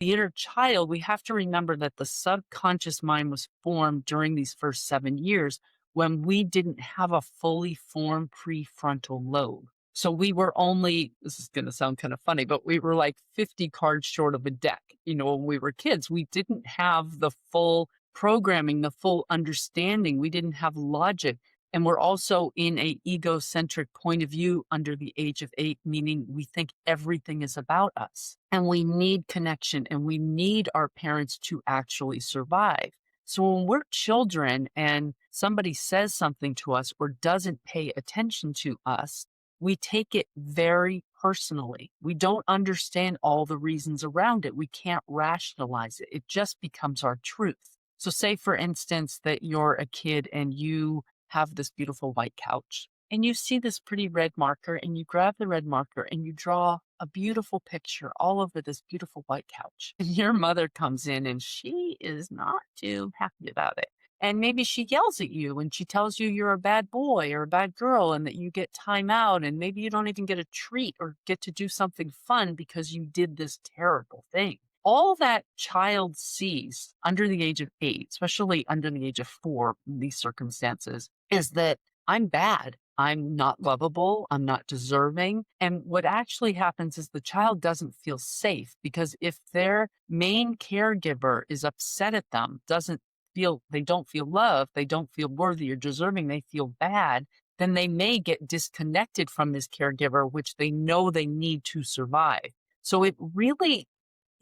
The inner child, we have to remember that the subconscious mind was formed during these first 7 years when we didn't have a fully formed prefrontal lobe. So we were only, this is going to sound kind of funny, but we were like 50 cards short of a deck. When we were kids, we didn't have the full programming, the full understanding. We didn't have logic. And we're also in a egocentric point of view under the age of 8, meaning we think everything is about us. And we need connection and we need our parents to actually survive. So when we're children and somebody says something to us or doesn't pay attention to us, we take it very personally. We don't understand all the reasons around it. We can't rationalize it. It just becomes our truth. So, say for instance that you're a kid and you have this beautiful white couch and you see this pretty red marker and you grab the red marker and you draw a beautiful picture all over this beautiful white couch. And your mother comes in and she is not too happy about it. And maybe she yells at you and she tells you you're a bad boy or a bad girl and that you get time out and maybe you don't even get a treat or get to do something fun because you did this terrible thing. All that child sees under the age of 8, especially under the age of 4 in these circumstances, is that I'm bad. I'm not lovable. I'm not deserving. And what actually happens is the child doesn't feel safe because if their main caregiver is upset at them, they don't feel loved, they don't feel worthy or deserving, they feel bad, then they may get disconnected from this caregiver, which they know they need to survive. So it really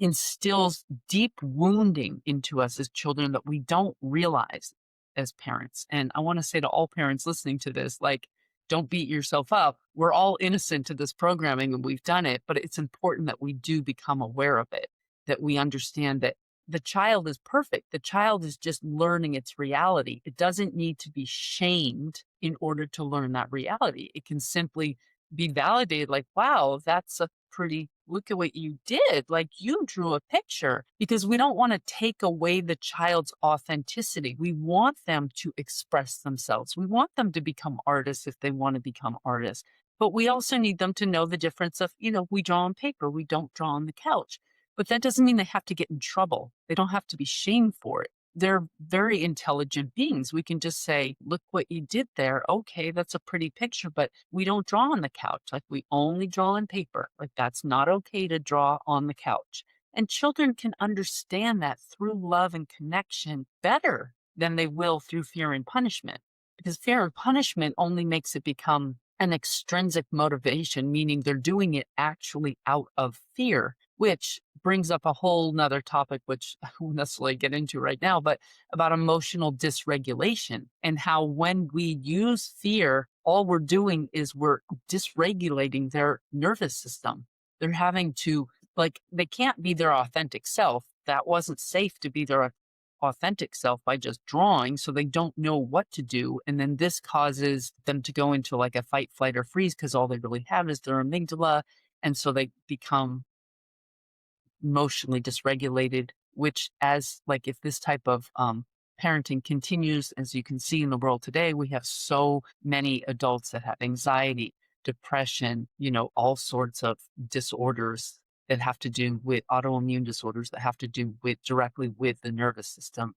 instills deep wounding into us as children that we don't realize as parents. And I want to say to all parents listening to this, like, don't beat yourself up. We're all innocent to this programming and we've done it, but it's important that we do become aware of it, that we understand that the child is perfect. The child is just learning its reality. It doesn't need to be shamed in order to learn that reality. It can simply be validated like, wow, that's a pretty, look at what you did. Like you drew a picture because we don't want to take away the child's authenticity. We want them to express themselves. We want them to become artists if they want to become artists. But we also need them to know the difference of, we draw on paper, we don't draw on the couch. But that doesn't mean they have to get in trouble. They don't have to be shamed for it. They're very intelligent beings. We can just say, look what you did there. Okay, that's a pretty picture, but we don't draw on the couch. Like we only draw on paper. Like that's not okay to draw on the couch. And children can understand that through love and connection better than they will through fear and punishment. Because fear and punishment only makes it become an extrinsic motivation, meaning they're doing it actually out of fear, which brings up a whole nother topic, which I won't necessarily get into right now, but about emotional dysregulation and how when we use fear, all we're doing is we're dysregulating their nervous system. They're having to, like, they can't be their authentic self. That wasn't safe to be their authentic self by just drawing. So they don't know what to do. And then this causes them to go into like a fight, flight, or freeze because all they really have is their amygdala. And so they become emotionally dysregulated, which as like if this type of parenting continues, as you can see in the world today, we have so many adults that have anxiety, depression, all sorts of disorders that have to do with autoimmune disorders that have to do with directly with the nervous system.